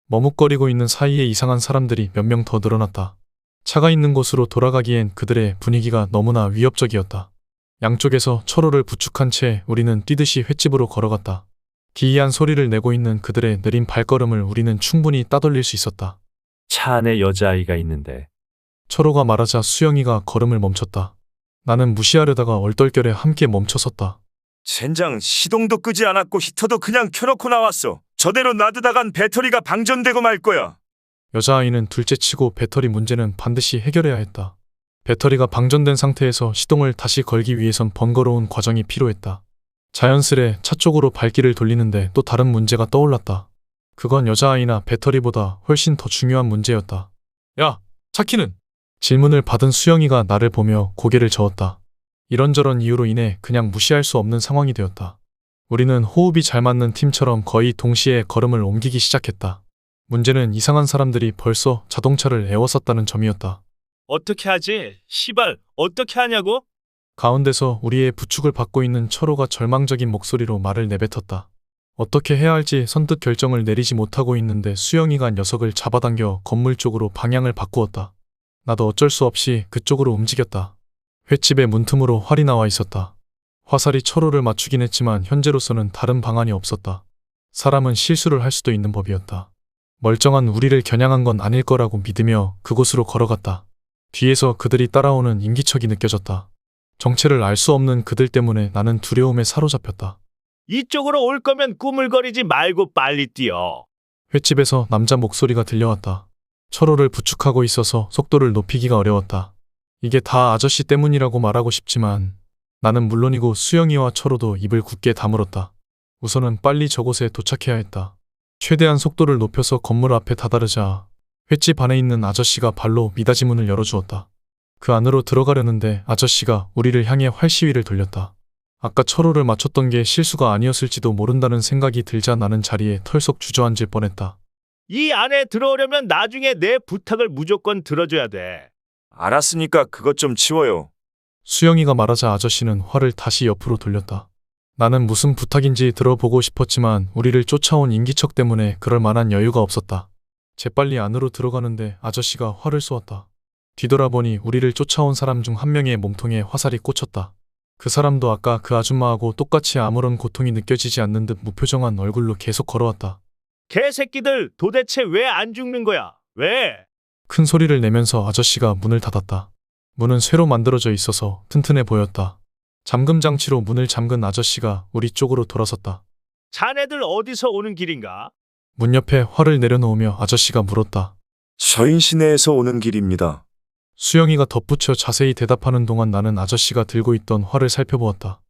머뭇거리고 있는 사이에 이상한 사람들이 몇 명 더 늘어났다. 차가 있는 곳으로 돌아가기엔 그들의 분위기가 너무나 위협적이었다. 양쪽에서 철호를 부축한 채 우리는 뛰듯이 횟집으로 걸어갔다. 기이한 소리를 내고 있는 그들의 느린 발걸음을 우리는 충분히 따돌릴 수 있었다. 차 안에 여자아이가 있는데. 철호가 말하자 수영이가 걸음을 멈췄다. 나는 무시하려다가 얼떨결에 함께 멈춰섰다. 젠장, 시동도 끄지 않았고 히터도 그냥 켜놓고 나왔어. 저대로 놔두다간 배터리가 방전되고 말 거야. 여자아이는 둘째치고 배터리 문제는 반드시 해결해야 했다. 배터리가 방전된 상태에서 시동을 다시 걸기 위해선 번거로운 과정이 필요했다. 자연스레 차 쪽으로 발길을 돌리는데 또 다른 문제가 떠올랐다. 그건 여자아이나 배터리보다 훨씬 더 중요한 문제였다. 야, 차 키는? 질문을 받은 수영이가 나를 보며 고개를 저었다. 이런저런 이유로 인해 그냥 무시할 수 없는 상황이 되었다. 우리는 호흡이 잘 맞는 팀처럼 거의 동시에 걸음을 옮기기 시작했다. 문제는 이상한 사람들이 벌써 자동차를 에워쌌다는 점이었다. 어떻게 하지? 시발, 어떻게 하냐고? 가운데서 우리의 부축을 받고 있는 철호가 절망적인 목소리로 말을 내뱉었다. 어떻게 해야 할지 선뜻 결정을 내리지 못하고 있는데 수영이가 녀석을 잡아당겨 건물 쪽으로 방향을 바꾸었다. 나도 어쩔 수 없이 그쪽으로 움직였다. 횟집의 문틈으로 활이 나와 있었다. 화살이 철호를 맞추긴 했지만 현재로서는 다른 방안이 없었다. 사람은 실수를 할 수도 있는 법이었다. 멀쩡한 우리를 겨냥한 건 아닐 거라고 믿으며 그곳으로 걸어갔다. 뒤에서 그들이 따라오는 인기척이 느껴졌다. 정체를 알 수 없는 그들 때문에 나는 두려움에 사로잡혔다. 이쪽으로 올 거면 꾸물거리지 말고 빨리 뛰어. 횟집에서 남자 목소리가 들려왔다. 철호를 부축하고 있어서 속도를 높이기가 어려웠다. 이게 다 아저씨 때문이라고 말하고 싶지만 나는 물론이고 수영이와 철호도 입을 굳게 다물었다. 우선은 빨리 저곳에 도착해야 했다. 최대한 속도를 높여서 건물 앞에 다다르자 횟집 안에 있는 아저씨가 발로 미닫이 문을 열어주었다. 그 안으로 들어가려는데 아저씨가 우리를 향해 활시위를 돌렸다. 아까 철호를 맞췄던 게 실수가 아니었을지도 모른다는 생각이 들자 나는 자리에 털썩 주저앉을 뻔했다. 이 안에 들어오려면 나중에 내 부탁을 무조건 들어줘야 돼. 알았으니까 그것 좀 치워요. 수영이가 말하자 아저씨는 화를 다시 옆으로 돌렸다. 나는 무슨 부탁인지 들어보고 싶었지만 우리를 쫓아온 인기척 때문에 그럴 만한 여유가 없었다. 재빨리 안으로 들어가는데 아저씨가 활을 쏘았다. 뒤돌아보니 우리를 쫓아온 사람 중 한 명의 몸통에 화살이 꽂혔다. 그 사람도 아까 그 아줌마하고 똑같이 아무런 고통이 느껴지지 않는 듯 무표정한 얼굴로 계속 걸어왔다. 개새끼들, 도대체 왜 안 죽는 거야? 왜? 큰 소리를 내면서 아저씨가 문을 닫았다. 문은 쇠로 만들어져 있어서 튼튼해 보였다. 잠금 장치로 문을 잠근 아저씨가 우리 쪽으로 돌아섰다. 자네들 어디서 오는 길인가? 문 옆에 활을 내려놓으며 아저씨가 물었다. 서인 시내에서 오는 길입니다. 수영이가 덧붙여 자세히 대답하는 동안 나는 아저씨가 들고 있던 활을 살펴보았다.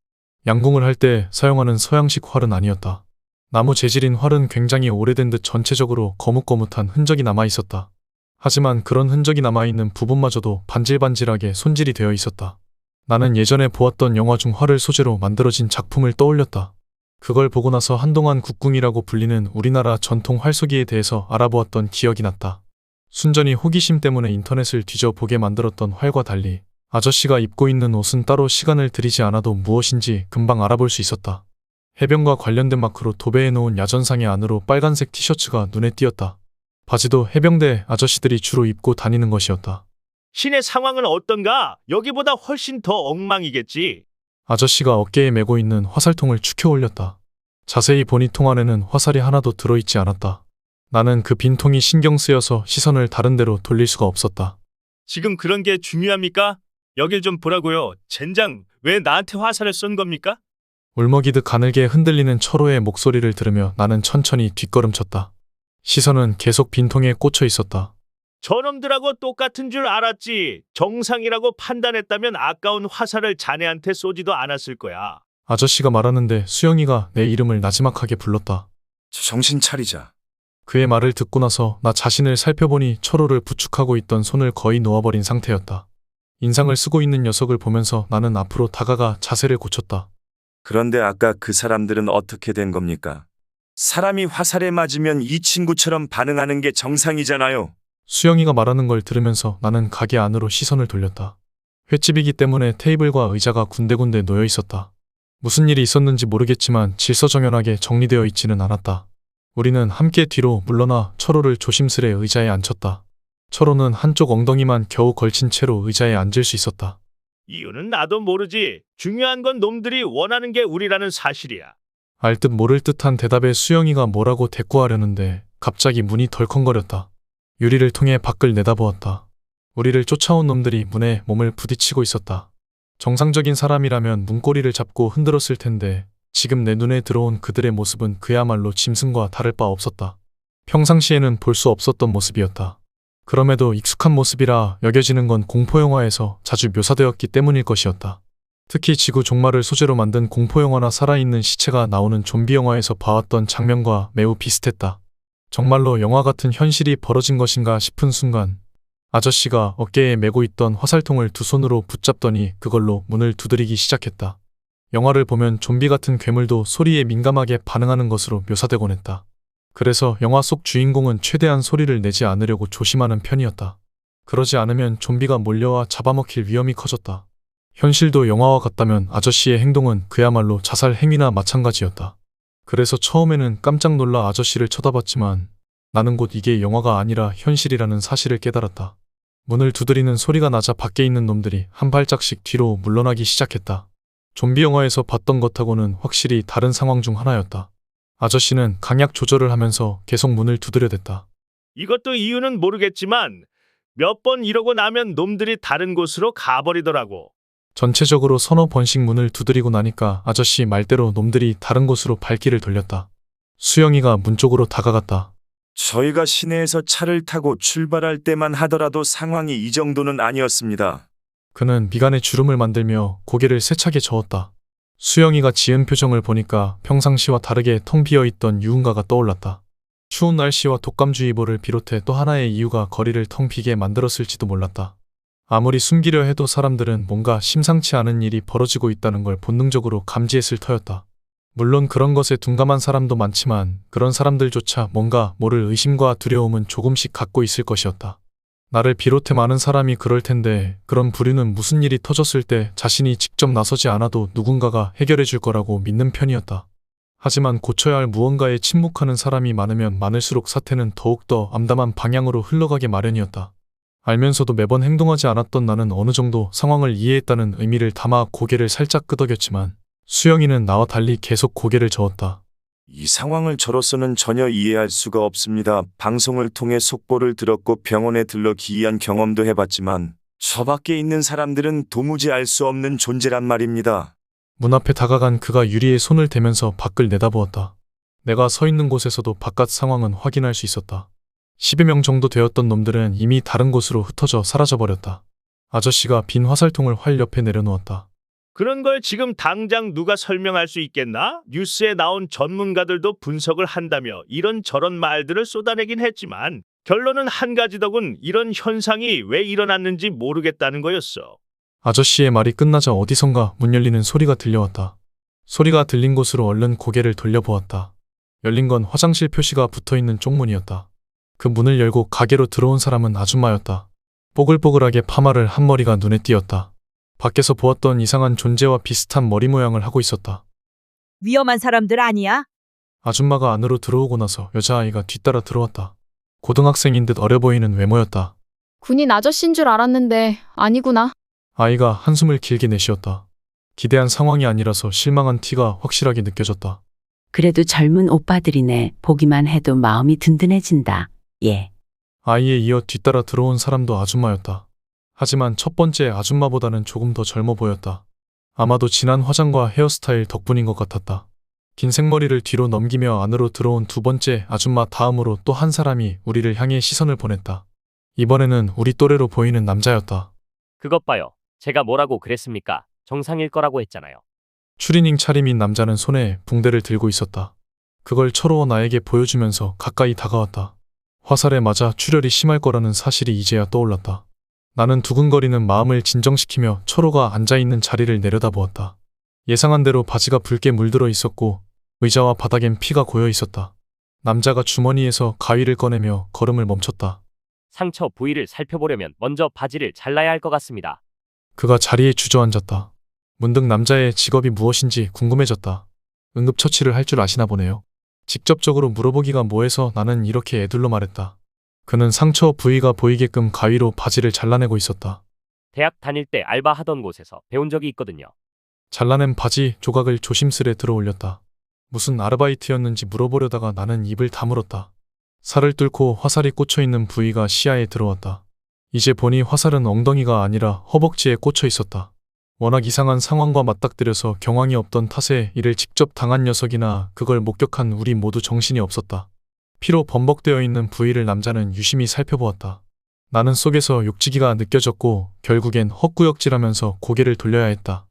양궁을 할 때 사용하는 서양식 활은 아니었다. 나무 재질인 활은 굉장히 오래된 듯 전체적으로 거뭇거뭇한 흔적이 남아 있었다. 하지만 그런 흔적이 남아있는 부분마저도 반질반질하게 손질이 되어 있었다. 나는 예전에 보았던 영화 중 활을 소재로 만들어진 작품을 떠올렸다. 그걸 보고 나서 한동안 국궁이라고 불리는 우리나라 전통 활쏘기에 대해서 알아보았던 기억이 났다. 순전히 호기심 때문에 인터넷을 뒤져보게 만들었던 활과 달리 아저씨가 입고 있는 옷은 따로 시간을 들이지 않아도 무엇인지 금방 알아볼 수 있었다. 해병과 관련된 마크로 도배해놓은 야전상의 안으로 빨간색 티셔츠가 눈에 띄었다. 바지도 해병대 아저씨들이 주로 입고 다니는 것이었다. 시내 상황은 어떤가? 여기보다 훨씬 더 엉망이겠지. 아저씨가 어깨에 메고 있는 화살통을 축혀 올렸다. 자세히 보니 통 안에는 화살이 하나도 들어있지 않았다. 나는 그 빈통이 신경 쓰여서 시선을 다른 데로 돌릴 수가 없었다. 지금 그런 게 중요합니까? 여길 좀 보라고요. 젠장, 왜 나한테 화살을 쏜 겁니까? 울먹이듯 가늘게 흔들리는 철호의 목소리를 들으며 나는 천천히 뒷걸음쳤다. 시선은 계속 빈통에 꽂혀 있었다. 저놈들하고 똑같은 줄 알았지. 정상이라고 판단했다면 아까운 화살을 자네한테 쏘지도 않았을 거야. 아저씨가 말하는데 수영이가 내 이름을 나지막하게 불렀다. 정신 차리자. 그의 말을 듣고 나서 나 자신을 살펴보니 철호를 부축하고 있던 손을 거의 놓아버린 상태였다. 인상을 쓰고 있는 녀석을 보면서 나는 앞으로 다가가 자세를 고쳤다. 그런데 아까 그 사람들은 어떻게 된 겁니까? 사람이 화살에 맞으면 이 친구처럼 반응하는 게 정상이잖아요. 수영이가 말하는 걸 들으면서 나는 가게 안으로 시선을 돌렸다. 횟집이기 때문에 테이블과 의자가 군데군데 놓여 있었다. 무슨 일이 있었는지 모르겠지만 질서정연하게 정리되어 있지는 않았다. 우리는 함께 뒤로 물러나 철호를 조심스레 의자에 앉혔다. 철호는 한쪽 엉덩이만 겨우 걸친 채로 의자에 앉을 수 있었다. 이유는 나도 모르지. 중요한 건 놈들이 원하는 게 우리라는 사실이야. 알듯 모를 듯한 대답에 수영이가 뭐라고 대꾸하려는데 갑자기 문이 덜컹거렸다. 유리를 통해 밖을 내다보았다. 우리를 쫓아온 놈들이 문에 몸을 부딪히고 있었다. 정상적인 사람이라면 문고리를 잡고 흔들었을 텐데 지금 내 눈에 들어온 그들의 모습은 그야말로 짐승과 다를 바 없었다. 평상시에는 볼 수 없었던 모습이었다. 그럼에도 익숙한 모습이라 여겨지는 건 공포영화에서 자주 묘사되었기 때문일 것이었다. 특히 지구 종말을 소재로 만든 공포영화나 살아있는 시체가 나오는 좀비 영화에서 봐왔던 장면과 매우 비슷했다. 정말로 영화 같은 현실이 벌어진 것인가 싶은 순간 아저씨가 어깨에 메고 있던 화살통을 두 손으로 붙잡더니 그걸로 문을 두드리기 시작했다. 영화를 보면 좀비 같은 괴물도 소리에 민감하게 반응하는 것으로 묘사되곤 했다. 그래서 영화 속 주인공은 최대한 소리를 내지 않으려고 조심하는 편이었다. 그러지 않으면 좀비가 몰려와 잡아먹힐 위험이 커졌다. 현실도 영화와 같다면 아저씨의 행동은 그야말로 자살 행위나 마찬가지였다. 그래서 처음에는 깜짝 놀라 아저씨를 쳐다봤지만 나는 곧 이게 영화가 아니라 현실이라는 사실을 깨달았다. 문을 두드리는 소리가 나자 밖에 있는 놈들이 한 발짝씩 뒤로 물러나기 시작했다. 좀비 영화에서 봤던 것하고는 확실히 다른 상황 중 하나였다. 아저씨는 강약 조절을 하면서 계속 문을 두드려댔다. 이것도 이유는 모르겠지만 몇 번 이러고 나면 놈들이 다른 곳으로 가버리더라고. 전체적으로 서너 번씩 문을 두드리고 나니까 아저씨 말대로 놈들이 다른 곳으로 발길을 돌렸다. 수영이가 문 쪽으로 다가갔다. 저희가 시내에서 차를 타고 출발할 때만 하더라도 상황이 이 정도는 아니었습니다. 그는 미간에 주름을 만들며 고개를 세차게 저었다. 수영이가 지은 표정을 보니까 평상시와 다르게 텅 비어있던 유흥가가 떠올랐다. 추운 날씨와 독감주의보를 비롯해 또 하나의 이유가 거리를 텅 비게 만들었을지도 몰랐다. 아무리 숨기려 해도 사람들은 뭔가 심상치 않은 일이 벌어지고 있다는 걸 본능적으로 감지했을 터였다. 물론 그런 것에 둔감한 사람도 많지만 그런 사람들조차 뭔가 모를 의심과 두려움은 조금씩 갖고 있을 것이었다. 나를 비롯해 많은 사람이 그럴 텐데 그런 부류는 무슨 일이 터졌을 때 자신이 직접 나서지 않아도 누군가가 해결해 줄 거라고 믿는 편이었다. 하지만 고쳐야 할 무언가에 침묵하는 사람이 많으면 많을수록 사태는 더욱더 암담한 방향으로 흘러가게 마련이었다. 알면서도 매번 행동하지 않았던 나는 어느 정도 상황을 이해했다는 의미를 담아 고개를 살짝 끄덕였지만 수영이는 나와 달리 계속 고개를 저었다. 이 상황을 저로서는 전혀 이해할 수가 없습니다. 방송을 통해 속보를 들었고 병원에 들러 기이한 경험도 해봤지만 저 밖에 있는 사람들은 도무지 알 수 없는 존재란 말입니다. 문 앞에 다가간 그가 유리에 손을 대면서 밖을 내다보았다. 내가 서 있는 곳에서도 바깥 상황은 확인할 수 있었다. 10여 명 정도 되었던 놈들은 이미 다른 곳으로 흩어져 사라져버렸다. 아저씨가 빈 화살통을 활 옆에 내려놓았다. 그런 걸 지금 당장 누가 설명할 수 있겠나? 뉴스에 나온 전문가들도 분석을 한다며 이런저런 말들을 쏟아내긴 했지만 결론은 한 가지더군. 이런 현상이 왜 일어났는지 모르겠다는 거였어. 아저씨의 말이 끝나자 어디선가 문 열리는 소리가 들려왔다. 소리가 들린 곳으로 얼른 고개를 돌려보았다. 열린 건 화장실 표시가 붙어있는 쪽문이었다. 그 문을 열고 가게로 들어온 사람은 아줌마였다. 뽀글뽀글하게 파마를 한 머리가 눈에 띄었다. 밖에서 보았던 이상한 존재와 비슷한 머리 모양을 하고 있었다. 위험한 사람들 아니야? 아줌마가 안으로 들어오고 나서 여자아이가 뒤따라 들어왔다. 고등학생인 듯 어려 보이는 외모였다. 군인 아저씨인 줄 알았는데 아니구나. 아이가 한숨을 길게 내쉬었다. 기대한 상황이 아니라서 실망한 티가 확실하게 느껴졌다. 그래도 젊은 오빠들이네. 보기만 해도 마음이 든든해진다. 예. 아이에 이어 뒤따라 들어온 사람도 아줌마였다. 하지만 첫 번째 아줌마보다는 조금 더 젊어 보였다. 아마도 진한 화장과 헤어스타일 덕분인 것 같았다. 긴 생머리를 뒤로 넘기며 안으로 들어온 두 번째 아줌마 다음으로 또 한 사람이 우리를 향해 시선을 보냈다. 이번에는 우리 또래로 보이는 남자였다. 그것 봐요. 제가 뭐라고 그랬습니까? 정상일 거라고 했잖아요. 추리닝 차림인 남자는 손에 붕대를 들고 있었다. 그걸 철호와 나에게 보여주면서 가까이 다가왔다. 화살에 맞아 출혈이 심할 거라는 사실이 이제야 떠올랐다. 나는 두근거리는 마음을 진정시키며 철호가 앉아있는 자리를 내려다보았다. 예상한 대로 바지가 붉게 물들어 있었고 의자와 바닥엔 피가 고여 있었다. 남자가 주머니에서 가위를 꺼내며 걸음을 멈췄다. 상처 부위를 살펴보려면 먼저 바지를 잘라야 할 것 같습니다. 그가 자리에 주저앉았다. 문득 남자의 직업이 무엇인지 궁금해졌다. 응급처치를 할 줄 아시나 보네요. 직접적으로 물어보기가 뭐해서 나는 이렇게 애둘러 말했다. 그는 상처 부위가 보이게끔 가위로 바지를 잘라내고 있었다. 대학 다닐 때 알바하던 곳에서 배운 적이 있거든요. 잘라낸 바지 조각을 조심스레 들어 올렸다. 무슨 아르바이트였는지 물어보려다가 나는 입을 다물었다. 살을 뚫고 화살이 꽂혀 있는 부위가 시야에 들어왔다. 이제 보니 화살은 엉덩이가 아니라 허벅지에 꽂혀 있었다. 워낙 이상한 상황과 맞닥뜨려서 경황이 없던 탓에 이를 직접 당한 녀석이나 그걸 목격한 우리 모두 정신이 없었다. 피로 범벅되어 있는 부위를 남자는 유심히 살펴보았다. 나는 속에서 욕지기가 느껴졌고 결국엔 헛구역질하면서 고개를 돌려야 했다.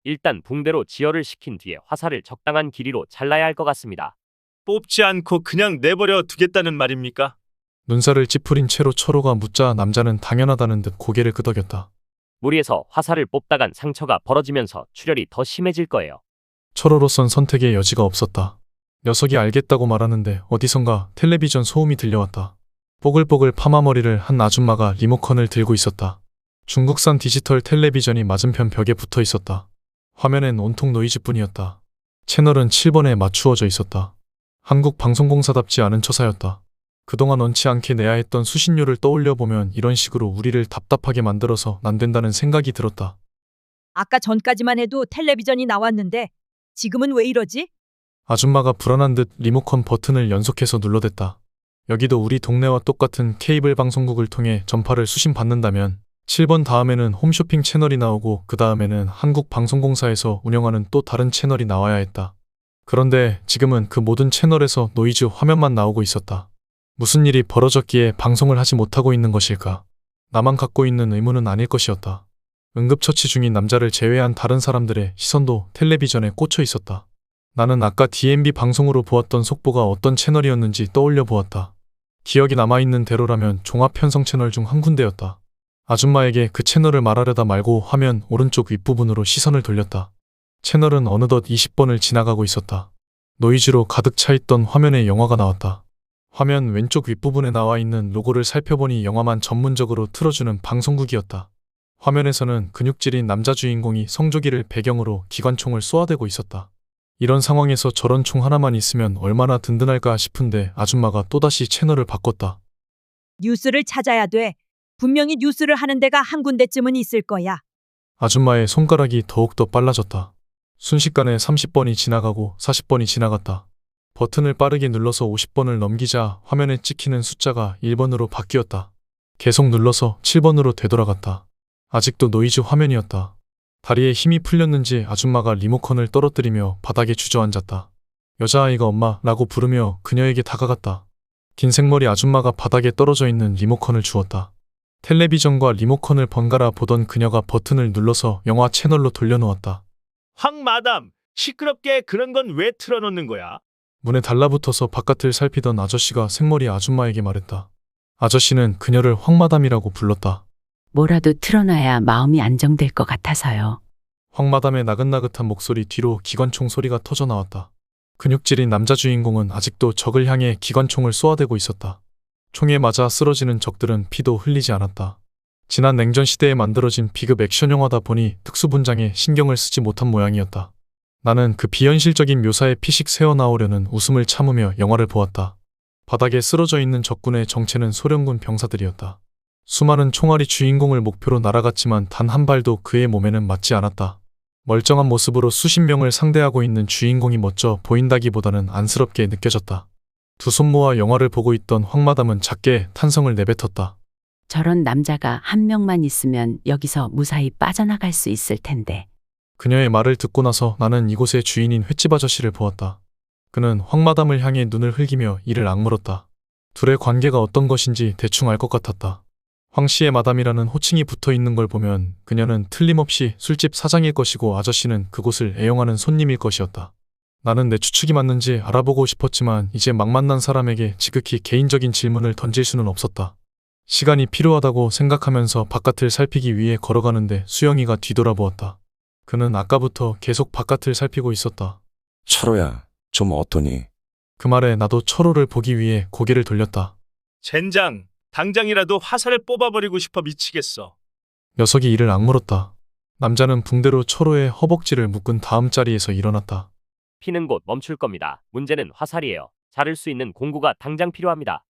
일단 붕대로 지혈을 시킨 뒤에 화살을 적당한 길이로 잘라야 할 것 같습니다. 뽑지 않고 그냥 내버려 두겠다는 말입니까? 눈살을 찌푸린 채로 철호가 묻자 남자는 당연하다는 듯 고개를 끄덕였다. 무리해서 화살을 뽑다간 상처가 벌어지면서 출혈이 더 심해질 거예요. 철호로선 선택의 여지가 없었다. 녀석이 알겠다고 말하는데 어디선가 텔레비전 소음이 들려왔다. 뽀글뽀글 파마머리를 한 아줌마가 리모컨을 들고 있었다. 중국산 디지털 텔레비전이 맞은편 벽에 붙어 있었다. 화면엔 온통 노이즈뿐이었다. 채널은 7번에 맞추어져 있었다. 한국방송공사답지 않은 처사였다. 그동안 원치 않게 내야 했던 수신료를 떠올려 보면 이런 식으로 우리를 답답하게 만들어서 안 된다는 생각이 들었다. 아까 전까지만 해도 텔레비전이 나왔는데 지금은 왜 이러지? 아줌마가 불안한 듯 리모컨 버튼을 연속해서 눌러댔다. 여기도 우리 동네와 똑같은 케이블 방송국을 통해 전파를 수신받는다면 7번 다음에는 홈쇼핑 채널이 나오고 그 다음에는 한국방송공사에서 운영하는 또 다른 채널이 나와야 했다. 그런데 지금은 그 모든 채널에서 노이즈 화면만 나오고 있었다. 무슨 일이 벌어졌기에 방송을 하지 못하고 있는 것일까? 나만 갖고 있는 의문은 아닐 것이었다. 응급처치 중인 남자를 제외한 다른 사람들의 시선도 텔레비전에 꽂혀 있었다. 나는 아까 DMB 방송으로 보았던 속보가 어떤 채널이었는지 떠올려 보았다. 기억이 남아있는 대로라면 종합편성 채널 중 한 군데였다. 아줌마에게 그 채널을 말하려다 말고 화면 오른쪽 윗부분으로 시선을 돌렸다. 채널은 어느덧 20번을 지나가고 있었다. 노이즈로 가득 차 있던 화면에 영화가 나왔다. 화면 왼쪽 윗부분에 나와 있는 로고를 살펴보니 영화만 전문적으로 틀어주는 방송국이었다. 화면에서는 근육질인 남자 주인공이 성조기를 배경으로 기관총을 쏘아대고 있었다. 이런 상황에서 저런 총 하나만 있으면 얼마나 든든할까 싶은데 아줌마가 또다시 채널을 바꿨다. 뉴스를 찾아야 돼. 분명히 뉴스를 하는 데가 한 군데쯤은 있을 거야. 아줌마의 손가락이 더욱더 빨라졌다. 순식간에 30번이 지나가고 40번이 지나갔다. 버튼을 빠르게 눌러서 50번을 넘기자 화면에 찍히는 숫자가 1번으로 바뀌었다. 계속 눌러서 7번으로 되돌아갔다. 아직도 노이즈 화면이었다. 다리에 힘이 풀렸는지 아줌마가 리모컨을 떨어뜨리며 바닥에 주저앉았다. 여자아이가 엄마라고 부르며 그녀에게 다가갔다. 긴 생머리 아줌마가 바닥에 떨어져 있는 리모컨을 주었다. 텔레비전과 리모컨을 번갈아 보던 그녀가 버튼을 눌러서 영화 채널로 돌려놓았다. 황 마담, 시끄럽게 그런 건 왜 틀어놓는 거야? 문에 달라붙어서 바깥을 살피던 아저씨가 생머리 아줌마에게 말했다. 아저씨는 그녀를 황마담이라고 불렀다. 뭐라도 틀어놔야 마음이 안정될 것 같아서요. 황마담의 나긋나긋한 목소리 뒤로 기관총 소리가 터져 나왔다. 근육질인 남자 주인공은 아직도 적을 향해 기관총을 쏘아대고 있었다. 총에 맞아 쓰러지는 적들은 피도 흘리지 않았다. 지난 냉전 시대에 만들어진 비급 액션 영화다 보니 특수분장에 신경을 쓰지 못한 모양이었다. 나는 그 비현실적인 묘사에 피식 새어나오려는 웃음을 참으며 영화를 보았다. 바닥에 쓰러져 있는 적군의 정체는 소련군 병사들이었다. 수많은 총알이 주인공을 목표로 날아갔지만 단 한 발도 그의 몸에는 맞지 않았다. 멀쩡한 모습으로 수십 명을 상대하고 있는 주인공이 멋져 보인다기보다는 안쓰럽게 느껴졌다. 두 손 모아 영화를 보고 있던 황마담은 작게 탄성을 내뱉었다. 저런 남자가 한 명만 있으면 여기서 무사히 빠져나갈 수 있을 텐데. 그녀의 말을 듣고 나서 나는 이곳의 주인인 횟집 아저씨를 보았다. 그는 황마담을 향해 눈을 흘기며 이를 악물었다. 둘의 관계가 어떤 것인지 대충 알 것 같았다. 황씨의 마담이라는 호칭이 붙어 있는 걸 보면 그녀는 틀림없이 술집 사장일 것이고 아저씨는 그곳을 애용하는 손님일 것이었다. 나는 내 추측이 맞는지 알아보고 싶었지만 이제 막 만난 사람에게 지극히 개인적인 질문을 던질 수는 없었다. 시간이 필요하다고 생각하면서 바깥을 살피기 위해 걸어가는데 수영이가 뒤돌아보았다. 그는 아까부터 계속 바깥을 살피고 있었다. 철호야, 좀 어떠니? 그 말에 나도 철호를 보기 위해 고개를 돌렸다. 젠장, 당장이라도 화살을 뽑아버리고 싶어 미치겠어. 녀석이 이를 악물었다. 남자는 붕대로 철호의 허벅지를 묶은 다음 자리에서 일어났다. 피는 곧 멈출 겁니다. 문제는 화살이에요. 자를 수 있는 공구가 당장 필요합니다.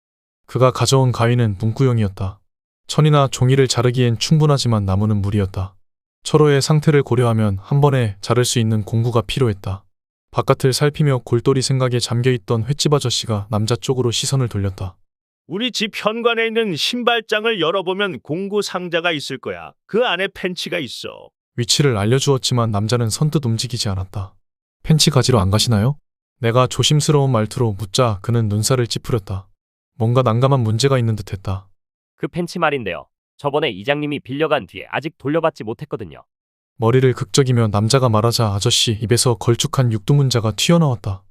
그가 가져온 가위는 문구용이었다. 천이나 종이를 자르기엔 충분하지만 나무는 무리였다. 철호의 상태를 고려하면 한 번에 자를 수 있는 공구가 필요했다. 바깥을 살피며 골똘히 생각에 잠겨있던 횟집 아저씨가 남자 쪽으로 시선을 돌렸다. 우리 집 현관에 있는 신발장을 열어보면 공구 상자가 있을 거야. 그 안에 펜치가 있어. 위치를 알려주었지만 남자는 선뜻 움직이지 않았다. 펜치 가지러 안 가시나요? 내가 조심스러운 말투로 묻자 그는 눈살을 찌푸렸다. 뭔가 난감한 문제가 있는 듯했다. 그 펜치 말인데요. 저번에 이장님이 빌려간 뒤에 아직 돌려받지 못했거든요. 머리를 극적이며 남자가 말하자 아저씨 입에서 걸쭉한 육두문자가 튀어나왔다.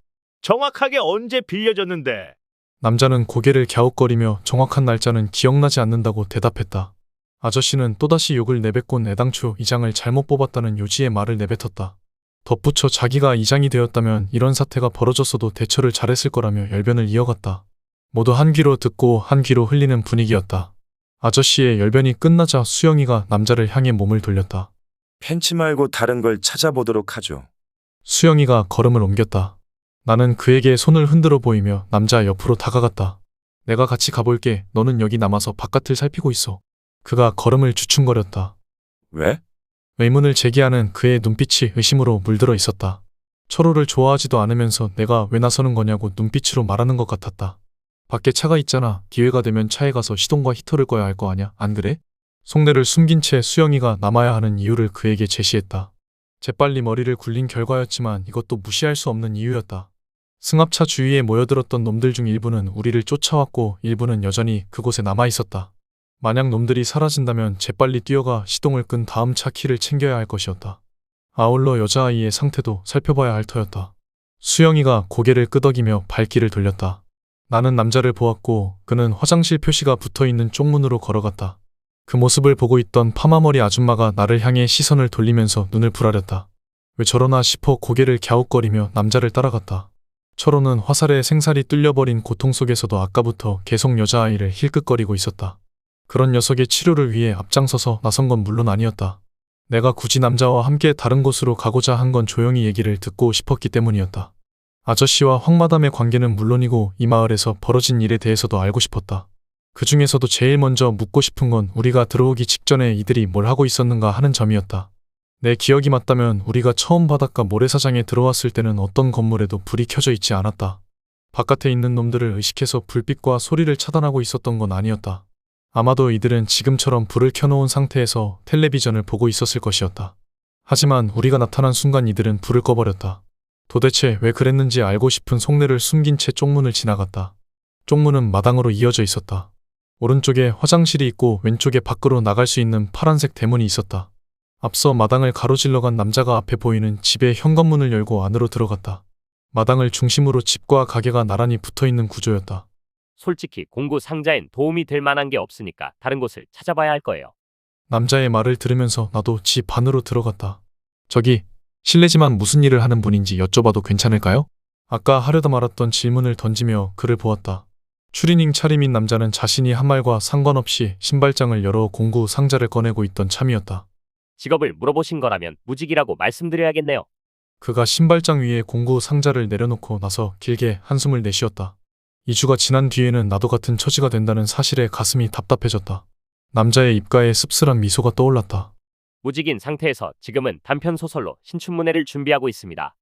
정확하게 언제 빌려줬는데? 남자는 고개를 갸웃거리며 정확한 날짜는 기억나지 않는다고 대답했다. 아저씨는 또다시 욕을 내뱉곤 애당초 이장을 잘못 뽑았다는 요지의 말을 내뱉었다. 덧붙여 자기가 이장이 되었다면 이런 사태가 벌어졌어도 대처를 잘했을 거라며 열변을 이어갔다. 모두 한 귀로 듣고 한 귀로 흘리는 분위기였다. 아저씨의 열변이 끝나자 수영이가 남자를 향해 몸을 돌렸다. 펜치 말고 다른 걸 찾아보도록 하죠. 수영이가 걸음을 옮겼다. 나는 그에게 손을 흔들어 보이며 남자 옆으로 다가갔다. 내가 같이 가볼게. 너는 여기 남아서 바깥을 살피고 있어. 그가 걸음을 주춤거렸다. 왜? 의문을 제기하는 그의 눈빛이 의심으로 물들어 있었다. 철호를 좋아하지도 않으면서 내가 왜 나서는 거냐고 눈빛으로 말하는 것 같았다. 밖에 차가 있잖아. 기회가 되면 차에 가서 시동과 히터를 꺼야 할 거 아냐? 안 그래? 속내를 숨긴 채 수영이가 남아야 하는 이유를 그에게 제시했다. 재빨리 머리를 굴린 결과였지만 이것도 무시할 수 없는 이유였다. 승합차 주위에 모여들었던 놈들 중 일부는 우리를 쫓아왔고 일부는 여전히 그곳에 남아있었다. 만약 놈들이 사라진다면 재빨리 뛰어가 시동을 끈 다음 차 키를 챙겨야 할 것이었다. 아울러 여자아이의 상태도 살펴봐야 할 터였다. 수영이가 고개를 끄덕이며 발길을 돌렸다. 나는 남자를 보았고 그는 화장실 표시가 붙어있는 쪽문으로 걸어갔다. 그 모습을 보고 있던 파마머리 아줌마가 나를 향해 시선을 돌리면서 눈을 부라렸다. 왜 저러나 싶어 고개를 갸웃거리며 남자를 따라갔다. 철호는 화살에 생살이 뚫려버린 고통 속에서도 아까부터 계속 여자아이를 힐끗거리고 있었다. 그런 녀석의 치료를 위해 앞장서서 나선 건 물론 아니었다. 내가 굳이 남자와 함께 다른 곳으로 가고자 한 건 조용히 얘기를 듣고 싶었기 때문이었다. 아저씨와 황마담의 관계는 물론이고 이 마을에서 벌어진 일에 대해서도 알고 싶었다. 그 중에서도 제일 먼저 묻고 싶은 건 우리가 들어오기 직전에 이들이 뭘 하고 있었는가 하는 점이었다. 내 기억이 맞다면 우리가 처음 바닷가 모래사장에 들어왔을 때는 어떤 건물에도 불이 켜져 있지 않았다. 바깥에 있는 놈들을 의식해서 불빛과 소리를 차단하고 있었던 건 아니었다. 아마도 이들은 지금처럼 불을 켜놓은 상태에서 텔레비전을 보고 있었을 것이었다. 하지만 우리가 나타난 순간 이들은 불을 꺼버렸다. 도대체 왜 그랬는지 알고 싶은 속내를 숨긴 채 쪽문을 지나갔다. 쪽문은 마당으로 이어져 있었다. 오른쪽에 화장실이 있고 왼쪽에 밖으로 나갈 수 있는 파란색 대문이 있었다. 앞서 마당을 가로질러 간 남자가 앞에 보이는 집의 현관문을 열고 안으로 들어갔다. 마당을 중심으로 집과 가게가 나란히 붙어있는 구조였다. 솔직히 공구 상자엔 도움이 될 만한 게 없으니까 다른 곳을 찾아봐야 할 거예요. 남자의 말을 들으면서 나도 집 안으로 들어갔다. 저기 실례지만 무슨 일을 하는 분인지 여쭤봐도 괜찮을까요? 아까 하려다 말았던 질문을 던지며 그를 보았다. 추리닝 차림인 남자는 자신이 한 말과 상관없이 신발장을 열어 공구 상자를 꺼내고 있던 참이었다. 직업을 물어보신 거라면 무직이라고 말씀드려야겠네요. 그가 신발장 위에 공구 상자를 내려놓고 나서 길게 한숨을 내쉬었다. 2주가 지난 뒤에는 나도 같은 처지가 된다는 사실에 가슴이 답답해졌다. 남자의 입가에 씁쓸한 미소가 떠올랐다. 무직인 상태에서 지금은 단편 소설로 신춘문예를 준비하고 있습니다.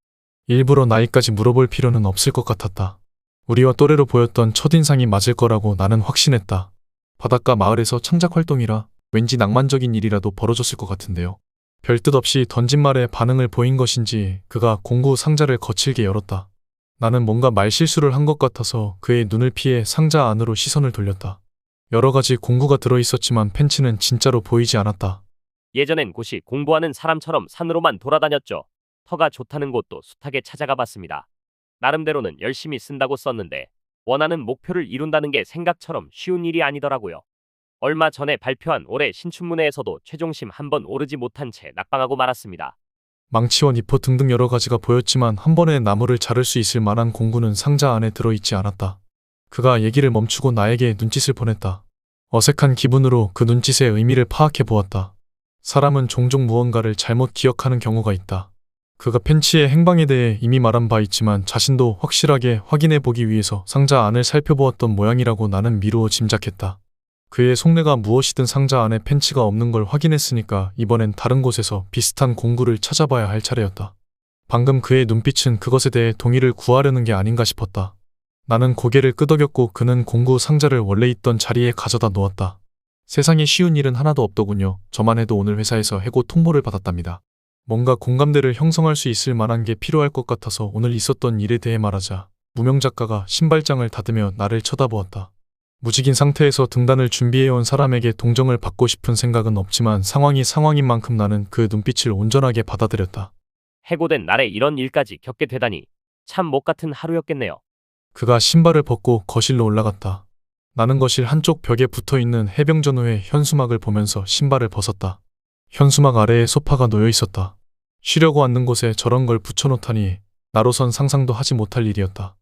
일부러 나이까지 물어볼 필요는 없을 것 같았다. 우리와 또래로 보였던 첫인상이 맞을 거라고 나는 확신했다. 바닷가 마을에서 창작 활동이라 왠지 낭만적인 일이라도 벌어졌을 것 같은데요. 별뜻 없이 던진 말에 반응을 보인 것인지 그가 공구 상자를 거칠게 열었다. 나는 뭔가 말실수를 한 것 같아서 그의 눈을 피해 상자 안으로 시선을 돌렸다. 여러 가지 공구가 들어있었지만 펜치는 진짜로 보이지 않았다. 예전엔 곳이 공부하는 사람처럼 산으로만 돌아다녔죠. 터가 좋다는 곳도 숱하게 찾아가 봤습니다. 나름대로는 열심히 쓴다고 썼는데 원하는 목표를 이룬다는 게 생각처럼 쉬운 일이 아니더라고요. 얼마 전에 발표한 올해 신춘문예에서도 최종심 한 번 오르지 못한 채 낙방하고 말았습니다. 망치와 니퍼 등등 여러 가지가 보였지만 한 번에 나무를 자를 수 있을 만한 공구는 상자 안에 들어있지 않았다. 그가 얘기를 멈추고 나에게 눈짓을 보냈다. 어색한 기분으로 그 눈짓의 의미를 파악해 보았다. 사람은 종종 무언가를 잘못 기억하는 경우가 있다. 그가 펜치의 행방에 대해 이미 말한 바 있지만 자신도 확실하게 확인해 보기 위해서 상자 안을 살펴보았던 모양이라고 나는 미루어 짐작했다. 그의 속내가 무엇이든 상자 안에 펜치가 없는 걸 확인했으니까 이번엔 다른 곳에서 비슷한 공구를 찾아봐야 할 차례였다. 방금 그의 눈빛은 그것에 대해 동의를 구하려는 게 아닌가 싶었다. 나는 고개를 끄덕였고 그는 공구 상자를 원래 있던 자리에 가져다 놓았다. 세상에 쉬운 일은 하나도 없더군요. 저만 해도 오늘 회사에서 해고 통보를 받았답니다. 뭔가 공감대를 형성할 수 있을 만한 게 필요할 것 같아서 오늘 있었던 일에 대해 말하자 무명 작가가 신발장을 닫으며 나를 쳐다보았다. 무직인 상태에서 등단을 준비해온 사람에게 동정을 받고 싶은 생각은 없지만 상황이 상황인 만큼 나는 그 눈빛을 온전하게 받아들였다. 해고된 날에 이런 일까지 겪게 되다니 참 못 같은 하루였겠네요. 그가 신발을 벗고 거실로 올라갔다. 나는 거실 한쪽 벽에 붙어있는 해병전후의 현수막을 보면서 신발을 벗었다. 현수막 아래에 소파가 놓여 있었다. 쉬려고 앉는 곳에 저런 걸 붙여놓다니 나로선 상상도 하지 못할 일이었다.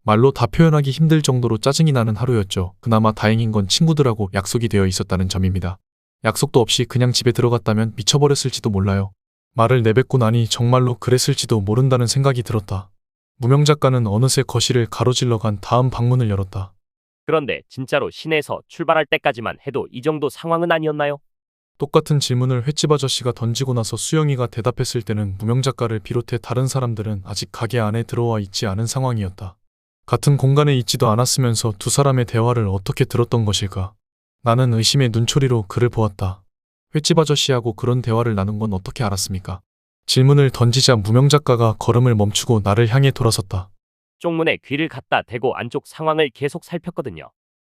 말로 다 표현하기 힘들 정도로 짜증이 나는 하루였죠. 그나마 다행인 건 친구들하고 약속이 되어 있었다는 점입니다. 약속도 없이 그냥 집에 들어갔다면 미쳐버렸을지도 몰라요. 말을 내뱉고 나니 정말로 그랬을지도 모른다는 생각이 들었다. 무명 작가는 어느새 거실을 가로질러 간 다음 방문을 열었다. 그런데 진짜로 시내에서 출발할 때까지만 해도 이 정도 상황은 아니었나요? 똑같은 질문을 횟집 아저씨가 던지고 나서 수영이가 대답했을 때는 무명 작가를 비롯해 다른 사람들은 아직 가게 안에 들어와 있지 않은 상황이었다. 같은 공간에 있지도 않았으면서 두 사람의 대화를 어떻게 들었던 것일까? 나는 의심의 눈초리로 그를 보았다. 횟집 아저씨하고 그런 대화를 나눈 건 어떻게 알았습니까? 질문을 던지자 무명 작가가 걸음을 멈추고 나를 향해 돌아섰다. 쪽문에 귀를 갖다 대고 안쪽 상황을 계속 살폈거든요.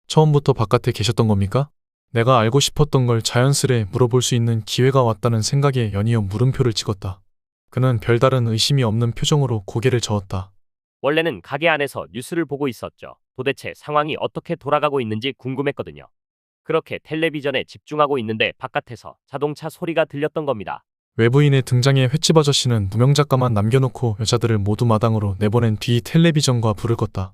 처음부터 바깥에 계셨던 겁니까? 내가 알고 싶었던 걸 자연스레 물어볼 수 있는 기회가 왔다는 생각에 연이어 물음표를 찍었다. 그는 별다른 의심이 없는 표정으로 고개를 저었다. 원래는 가게 안에서 뉴스를 보고 있었죠. 도대체 상황이 어떻게 돌아가고 있는지 궁금했거든요. 그렇게 텔레비전에 집중하고 있는데 바깥에서 자동차 소리가 들렸던 겁니다. 외부인의 등장에 횟집 아저씨는 무명 작가만 남겨놓고 여자들을 모두 마당으로 내보낸 뒤 텔레비전과 불을 껐다.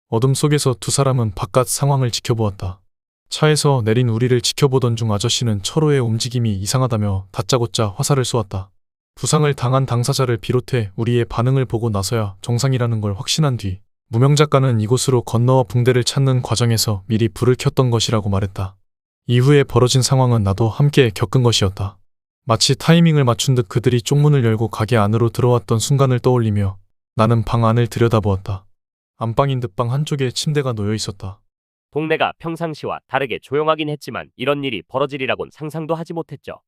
어둠 속에서 두 사람은 바깥 상황을 지켜보았다. 차에서 내린 우리를 지켜보던 중 아저씨는 철호의 움직임이 이상하다며 다짜고짜 화살을 쏘았다. 부상을 당한 당사자를 비롯해 우리의 반응을 보고 나서야 정상이라는 걸 확신한 뒤 무명 작가는 이곳으로 건너와 붕대를 찾는 과정에서 미리 불을 켰던 것이라고 말했다. 이후에 벌어진 상황은 나도 함께 겪은 것이었다. 마치 타이밍을 맞춘 듯 그들이 쪽문을 열고 가게 안으로 들어왔던 순간을 떠올리며 나는 방 안을 들여다보았다. 안방인 듯 방 한쪽에 침대가 놓여 있었다. 동네가 평상시와 다르게 조용하긴 했지만 이런 일이 벌어지리라곤 상상도 하지 못했죠.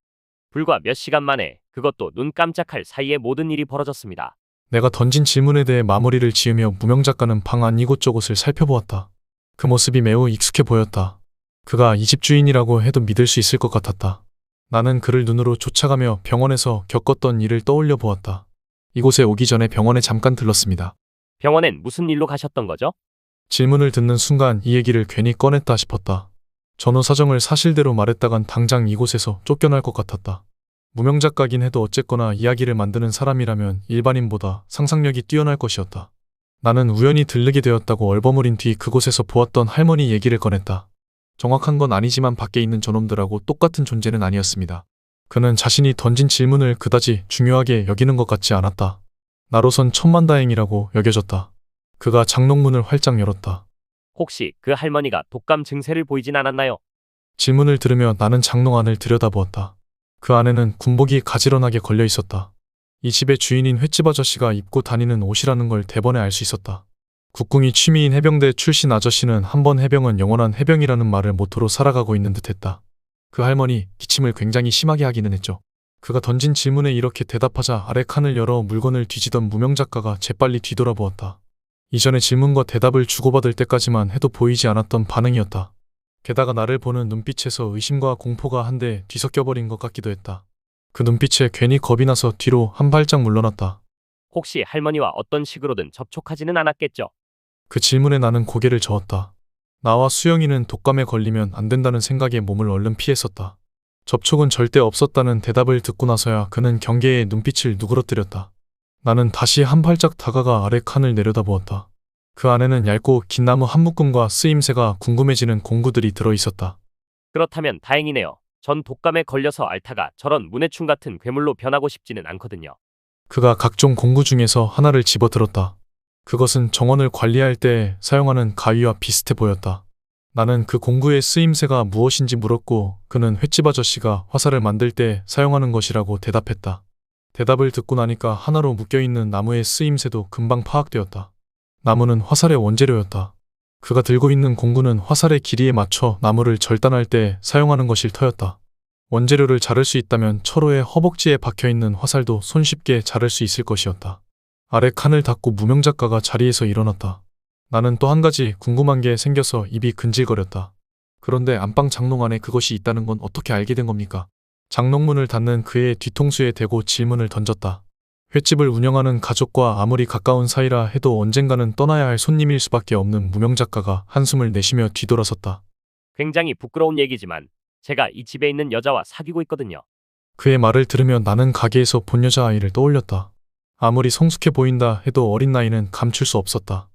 불과 몇 시간 만에 그것도 눈 깜짝할 사이에 모든 일이 벌어졌습니다. 내가 던진 질문에 대해 마무리를 지으며 무명 작가는 방 안 이곳저곳을 살펴보았다. 그 모습이 매우 익숙해 보였다. 그가 이 집 주인이라고 해도 믿을 수 있을 것 같았다. 나는 그를 눈으로 쫓아가며 병원에서 겪었던 일을 떠올려 보았다. 이곳에 오기 전에 병원에 잠깐 들렀습니다. 병원엔 무슨 일로 가셨던 거죠? 질문을 듣는 순간 이 얘기를 괜히 꺼냈다 싶었다. 전후 사정을 사실대로 말했다간 당장 이곳에서 쫓겨날 것 같았다. 무명 작가긴 해도 어쨌거나 이야기를 만드는 사람이라면 일반인보다 상상력이 뛰어날 것이었다. 나는 우연히 들르게 되었다고 얼버무린 뒤 그곳에서 보았던 할머니 얘기를 꺼냈다. 정확한 건 아니지만 밖에 있는 저놈들하고 똑같은 존재는 아니었습니다. 그는 자신이 던진 질문을 그다지 중요하게 여기는 것 같지 않았다. 나로선 천만다행이라고 여겨졌다. 그가 장롱문을 활짝 열었다. 혹시 그 할머니가 독감 증세를 보이진 않았나요? 질문을 들으며 나는 장롱 안을 들여다보았다. 그 안에는 군복이 가지런하게 걸려 있었다. 이 집의 주인인 횟집 아저씨가 입고 다니는 옷이라는 걸 대번에 알 수 있었다. 국궁이 취미인 해병대 출신 아저씨는 한 번 해병은 영원한 해병이라는 말을 모토로 살아가고 있는 듯했다. 그 할머니 기침을 굉장히 심하게 하기는 했죠. 그가 던진 질문에 이렇게 대답하자 아래 칸을 열어 물건을 뒤지던 무명 작가가 재빨리 뒤돌아보았다. 이전의 질문과 대답을 주고받을 때까지만 해도 보이지 않았던 반응이었다. 게다가 나를 보는 눈빛에서 의심과 공포가 한데 뒤섞여버린 것 같기도 했다. 그 눈빛에 괜히 겁이 나서 뒤로 한 발짝 물러났다. 혹시 할머니와 어떤 식으로든 접촉하지는 않았겠죠? 그 질문에 나는 고개를 저었다. 나와 수영이는 독감에 걸리면 안 된다는 생각에 몸을 얼른 피했었다. 접촉은 절대 없었다는 대답을 듣고 나서야 그는 경계의 눈빛을 누그러뜨렸다. 나는 다시 한 발짝 다가가 아래 칸을 내려다보았다. 그 안에는 얇고 긴 나무 한 묶음과 쓰임새가 궁금해지는 공구들이 들어있었다. 그렇다면 다행이네요. 전 독감에 걸려서 앓다가 저런 문해충 같은 괴물로 변하고 싶지는 않거든요. 그가 각종 공구 중에서 하나를 집어들었다. 그것은 정원을 관리할 때 사용하는 가위와 비슷해 보였다. 나는 그 공구의 쓰임새가 무엇인지 물었고 그는 횟집 아저씨가 화살을 만들 때 사용하는 것이라고 대답했다. 대답을 듣고 나니까 하나로 묶여있는 나무의 쓰임새도 금방 파악되었다. 나무는 화살의 원재료였다. 그가 들고 있는 공구는 화살의 길이에 맞춰 나무를 절단할 때 사용하는 것일 터였다. 원재료를 자를 수 있다면 철호의 허벅지에 박혀있는 화살도 손쉽게 자를 수 있을 것이었다. 아래 칸을 닫고 무명작가가 자리에서 일어났다. 나는 또 한 가지 궁금한 게 생겨서 입이 근질거렸다. 그런데 안방 장롱 안에 그것이 있다는 건 어떻게 알게 된 겁니까? 장롱문을 닫는 그의 뒤통수에 대고 질문을 던졌다. 횟집을 운영하는 가족과 아무리 가까운 사이라 해도 언젠가는 떠나야 할 손님일 수밖에 없는 무명작가가 한숨을 내쉬며 뒤돌아섰다. 굉장히 부끄러운 얘기지만 제가 이 집에 있는 여자와 사귀고 있거든요. 그의 말을 들으며 나는 가게에서 본 여자아이를 떠올렸다. 아무리 성숙해 보인다 해도 어린 나이는 감출 수 없었다.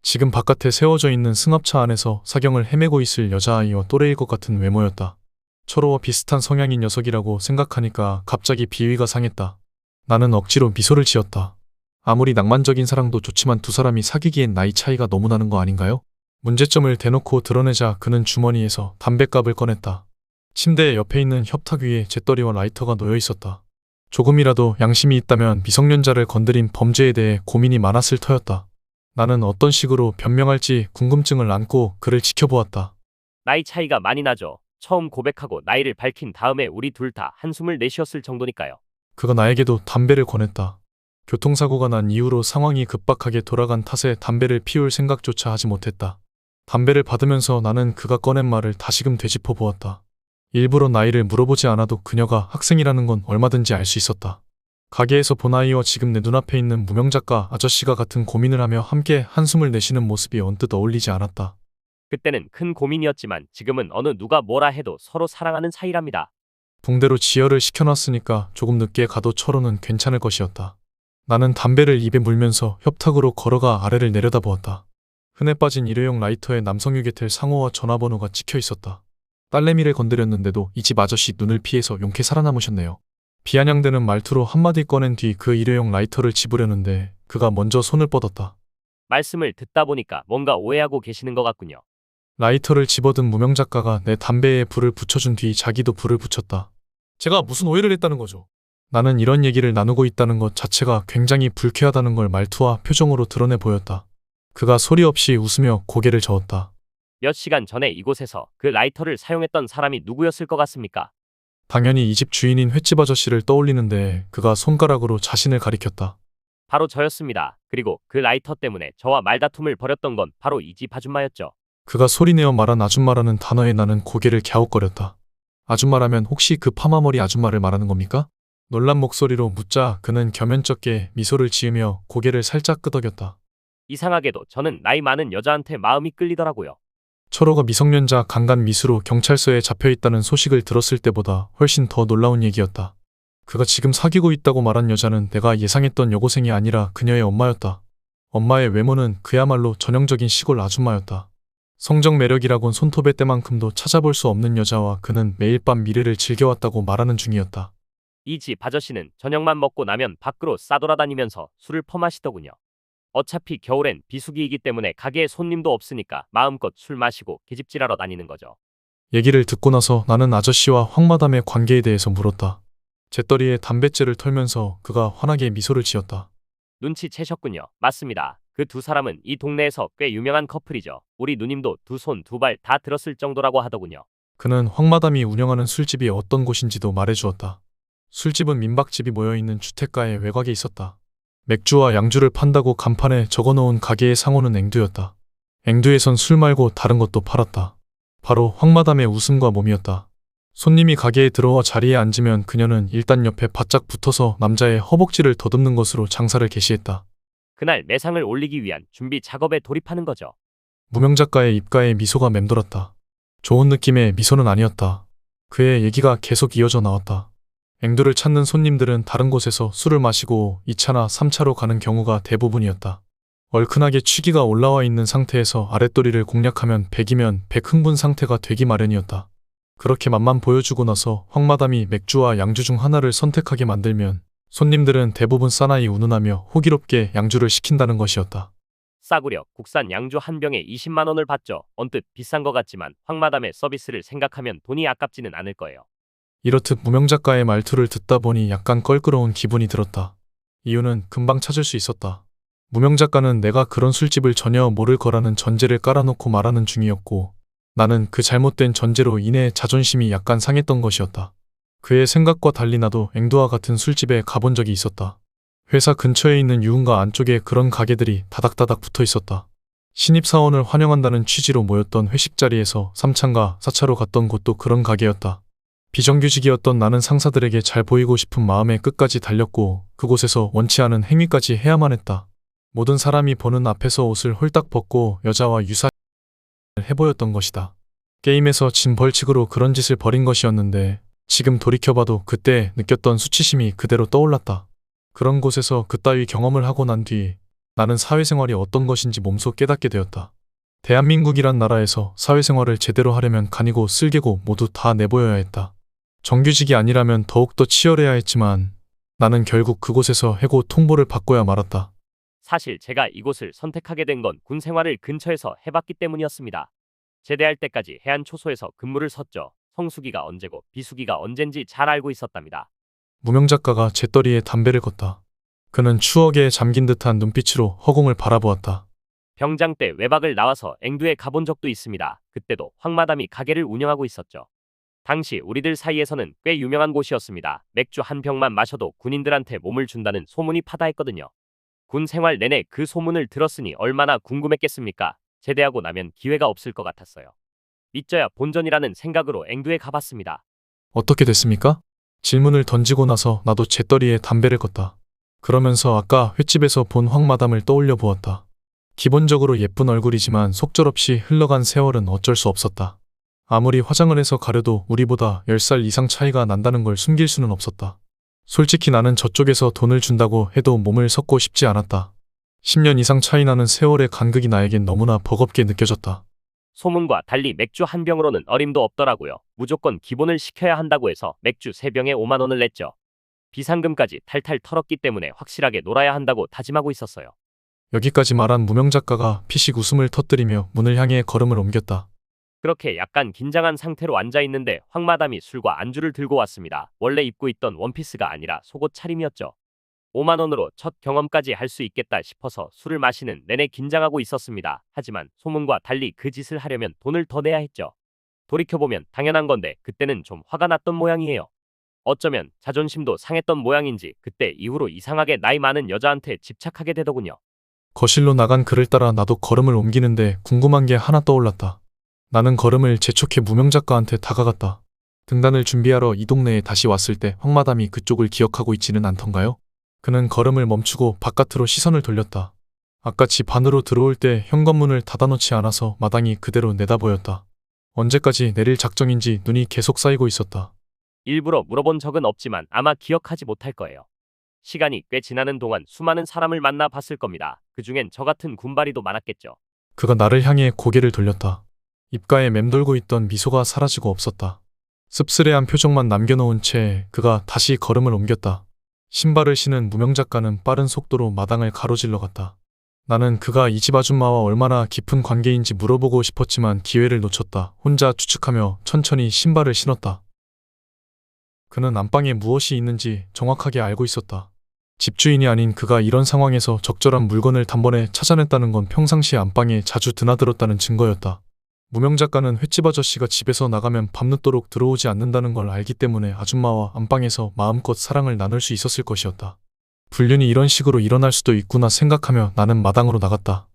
지금 바깥에 세워져 있는 승합차 안에서 사경을 헤매고 있을 여자아이와 또래일 것 같은 외모였다. 철호와 비슷한 성향인 녀석이라고 생각하니까 갑자기 비위가 상했다. 나는 억지로 미소를 지었다. 아무리 낭만적인 사랑도 좋지만 두 사람이 사귀기엔 나이 차이가 너무 나는 거 아닌가요? 문제점을 대놓고 드러내자 그는 주머니에서 담뱃갑을 꺼냈다. 침대 옆에 있는 협탁 위에 잿더리와 라이터가 놓여 있었다. 조금이라도 양심이 있다면 미성년자를 건드린 범죄에 대해 고민이 많았을 터였다. 나는 어떤 식으로 변명할지 궁금증을 안고 그를 지켜보았다. 나이 차이가 많이 나죠. 처음 고백하고 나이를 밝힌 다음에 우리 둘 다 한숨을 내쉬었을 정도니까요. 그가 나에게도 담배를 권했다. 교통사고가 난 이후로 상황이 급박하게 돌아간 탓에 담배를 피울 생각조차 하지 못했다. 담배를 받으면서 나는 그가 꺼낸 말을 다시금 되짚어 보았다. 일부러 나이를 물어보지 않아도 그녀가 학생이라는 건 얼마든지 알 수 있었다. 가게에서 본 아이와 지금 내 눈앞에 있는 무명작가 아저씨가 같은 고민을 하며 함께 한숨을 내쉬는 모습이 언뜻 어울리지 않았다. 그때는 큰 고민이었지만 지금은 어느 누가 뭐라 해도 서로 사랑하는 사이랍니다. 붕대로 지혈을 시켜놨으니까 조금 늦게 가도 철호는 괜찮을 것이었다. 나는 담배를 입에 물면서 협탁으로 걸어가 아래를 내려다보았다. 흔해 빠진 일회용 라이터에 남성유개텔 상호와 전화번호가 찍혀 있었다. 딸내미를 건드렸는데도 이 집 아저씨 눈을 피해서 용케 살아남으셨네요. 비아냥대는 말투로 한마디 꺼낸 뒤 그 일회용 라이터를 집으려는데 그가 먼저 손을 뻗었다. 말씀을 듣다 보니까 뭔가 오해하고 계시는 것 같군요. 라이터를 집어든 무명작가가 내 담배에 불을 붙여준 뒤 자기도 불을 붙였다. 제가 무슨 오해를 했다는 거죠? 나는 이런 얘기를 나누고 있다는 것 자체가 굉장히 불쾌하다는 걸 말투와 표정으로 드러내 보였다. 그가 소리 없이 웃으며 고개를 저었다. 몇 시간 전에 이곳에서 그 라이터를 사용했던 사람이 누구였을 것 같습니까? 당연히 이 집 주인인 횟집 아저씨를 떠올리는데 그가 손가락으로 자신을 가리켰다. 바로 저였습니다. 그리고 그 라이터 때문에 저와 말다툼을 벌였던 건 바로 이 집 아줌마였죠. 그가 소리내어 말한 아줌마라는 단어에 나는 고개를 갸웃거렸다. 아줌마라면 혹시 그 파마머리 아줌마를 말하는 겁니까? 놀란 목소리로 묻자 그는 겸연쩍게 미소를 지으며 고개를 살짝 끄덕였다. 이상하게도 저는 나이 많은 여자한테 마음이 끌리더라고요. 철호가 미성년자 강간 미수로 경찰서에 잡혀있다는 소식을 들었을 때보다 훨씬 더 놀라운 얘기였다. 그가 지금 사귀고 있다고 말한 여자는 내가 예상했던 여고생이 아니라 그녀의 엄마였다. 엄마의 외모는 그야말로 전형적인 시골 아줌마였다. 성적 매력이라곤 손톱의 때만큼도 찾아볼 수 없는 여자와 그는 매일 밤 미래를 즐겨왔다고 말하는 중이었다. 이 집 아저씨는 저녁만 먹고 나면 밖으로 싸돌아다니면서 술을 퍼마시더군요. 어차피 겨울엔 비수기이기 때문에 가게에 손님도 없으니까 마음껏 술 마시고 계집질하러 다니는 거죠. 얘기를 듣고 나서 나는 아저씨와 황마담의 관계에 대해서 물었다. 잿더리에 담뱃재를 털면서 그가 환하게 미소를 지었다. 눈치채셨군요. 맞습니다. 그 두 사람은 이 동네에서 꽤 유명한 커플이죠. 우리 누님도 두 손 두 발 다 들었을 정도라고 하더군요. 그는 황마담이 운영하는 술집이 어떤 곳인지도 말해주었다. 술집은 민박집이 모여있는 주택가의 외곽에 있었다. 맥주와 양주를 판다고 간판에 적어놓은 가게의 상호는 앵두였다. 앵두에선 술 말고 다른 것도 팔았다. 바로 황마담의 웃음과 몸이었다. 손님이 가게에 들어와 자리에 앉으면 그녀는 일단 옆에 바짝 붙어서 남자의 허벅지를 더듬는 것으로 장사를 개시했다. 그날 매상을 올리기 위한 준비 작업에 돌입하는 거죠. 무명작가의 입가에 미소가 맴돌았다. 좋은 느낌의 미소는 아니었다. 그의 얘기가 계속 이어져 나왔다. 앵두를 찾는 손님들은 다른 곳에서 술을 마시고 2차나 3차로 가는 경우가 대부분이었다. 얼큰하게 취기가 올라와 있는 상태에서 아랫도리를 공략하면 100이면 100 흥분 상태가 되기 마련이었다. 그렇게 맛만 보여주고 나서 황마담이 맥주와 양주 중 하나를 선택하게 만들면 손님들은 대부분 사나이 운운하며 호기롭게 양주를 시킨다는 것이었다. 싸구려 국산 양주 한 병에 20만 원을 받죠. 언뜻 비싼 것 같지만 황마담의 서비스를 생각하면 돈이 아깝지는 않을 거예요. 이렇듯 무명작가의 말투를 듣다 보니 약간 껄끄러운 기분이 들었다. 이유는 금방 찾을 수 있었다. 무명작가는 내가 그런 술집을 전혀 모를 거라는 전제를 깔아놓고 말하는 중이었고 나는 그 잘못된 전제로 인해 자존심이 약간 상했던 것이었다. 그의 생각과 달리 나도 앵두와 같은 술집에 가본 적이 있었다. 회사 근처에 있는 유흥가 안쪽에 그런 가게들이 다닥다닥 붙어 있었다. 신입사원을 환영한다는 취지로 모였던 회식 자리에서 3차인가 4차로 갔던 곳도 그런 가게였다. 비정규직이었던 나는 상사들에게 잘 보이고 싶은 마음에 끝까지 달렸고 그곳에서 원치 않은 행위까지 해야만 했다. 모든 사람이 보는 앞에서 옷을 홀딱 벗고 여자와 유사를 해보였던 것이다. 게임에서 진 벌칙으로 그런 짓을 벌인 것이었는데 지금 돌이켜봐도 그때 느꼈던 수치심이 그대로 떠올랐다. 그런 곳에서 그따위 경험을 하고 난 뒤 나는 사회생활이 어떤 것인지 몸소 깨닫게 되었다. 대한민국이란 나라에서 사회생활을 제대로 하려면 간이고 쓸개고 모두 다 내보여야 했다. 정규직이 아니라면 더욱더 치열해야 했지만 나는 결국 그곳에서 해고 통보를 받고야 말았다. 사실 제가 이곳을 선택하게 된 건 군 생활을 근처에서 해봤기 때문이었습니다. 제대할 때까지 해안초소에서 근무를 섰죠. 성수기가 언제고 비수기가 언젠지 잘 알고 있었답니다. 무명작가가 재떨이에 담배를 껐다. 그는 추억에 잠긴 듯한 눈빛으로 허공을 바라보았다. 병장 때 외박을 나와서 앵두에 가본 적도 있습니다. 그때도 황마담이 가게를 운영하고 있었죠. 당시 우리들 사이에서는 꽤 유명한 곳이었습니다. 맥주 한 병만 마셔도 군인들한테 몸을 준다는 소문이 파다했거든요. 군 생활 내내 그 소문을 들었으니 얼마나 궁금했겠습니까? 제대하고 나면 기회가 없을 것 같았어요. 믿져야 본전이라는 생각으로 앵두에 가봤습니다. 어떻게 됐습니까? 질문을 던지고 나서 나도 재떨이에 담배를 껐다. 그러면서 아까 횟집에서 본 황마담을 떠올려 보았다. 기본적으로 예쁜 얼굴이지만 속절없이 흘러간 세월은 어쩔 수 없었다. 아무리 화장을 해서 가려도 우리보다 10살 이상 차이가 난다는 걸 숨길 수는 없었다. 솔직히 나는 저쪽에서 돈을 준다고 해도 몸을 섞고 싶지 않았다. 10년 이상 차이 나는 세월의 간극이 나에겐 너무나 버겁게 느껴졌다. 소문과 달리 맥주 한 병으로는 어림도 없더라고요. 무조건 기본을 시켜야 한다고 해서 맥주 3병에 5만 원을 냈죠. 비상금까지 탈탈 털었기 때문에 확실하게 놀아야 한다고 다짐하고 있었어요. 여기까지 말한 무명작가가 피식 웃음을 터뜨리며 문을 향해 걸음을 옮겼다. 그렇게 약간 긴장한 상태로 앉아있는데 황마담이 술과 안주를 들고 왔습니다. 원래 입고 있던 원피스가 아니라 속옷 차림이었죠. 5만 원으로 첫 경험까지 할 수 있겠다 싶어서 술을 마시는 내내 긴장하고 있었습니다. 하지만 소문과 달리 그 짓을 하려면 돈을 더 내야 했죠. 돌이켜보면 당연한 건데 그때는 좀 화가 났던 모양이에요. 어쩌면 자존심도 상했던 모양인지 그때 이후로 이상하게 나이 많은 여자한테 집착하게 되더군요. 거실로 나간 그를 따라 나도 걸음을 옮기는데 궁금한 게 하나 떠올랐다. 나는 걸음을 재촉해 무명작가한테 다가갔다. 등단을 준비하러 이 동네에 다시 왔을 때 황마담이 그쪽을 기억하고 있지는 않던가요? 그는 걸음을 멈추고 바깥으로 시선을 돌렸다. 아까 집 안으로 들어올 때 현관문을 닫아놓지 않아서 마당이 그대로 내다보였다. 언제까지 내릴 작정인지 눈이 계속 쌓이고 있었다. 일부러 물어본 적은 없지만 아마 기억하지 못할 거예요. 시간이 꽤 지나는 동안 수많은 사람을 만나 봤을 겁니다. 그중엔 저 같은 군바리도 많았겠죠. 그가 나를 향해 고개를 돌렸다. 입가에 맴돌고 있던 미소가 사라지고 없었다. 씁쓸해한 표정만 남겨놓은 채 그가 다시 걸음을 옮겼다. 신발을 신은 무명작가는 빠른 속도로 마당을 가로질러 갔다. 나는 그가 이 집 아줌마와 얼마나 깊은 관계인지 물어보고 싶었지만 기회를 놓쳤다. 혼자 추측하며 천천히 신발을 신었다. 그는 안방에 무엇이 있는지 정확하게 알고 있었다. 집주인이 아닌 그가 이런 상황에서 적절한 물건을 단번에 찾아냈다는 건 평상시 안방에 자주 드나들었다는 증거였다. 무명작가는 횟집 아저씨가 집에서 나가면 밤늦도록 들어오지 않는다는 걸 알기 때문에 아줌마와 안방에서 마음껏 사랑을 나눌 수 있었을 것이었다. 불륜이 이런 식으로 일어날 수도 있구나 생각하며 나는 마당으로 나갔다.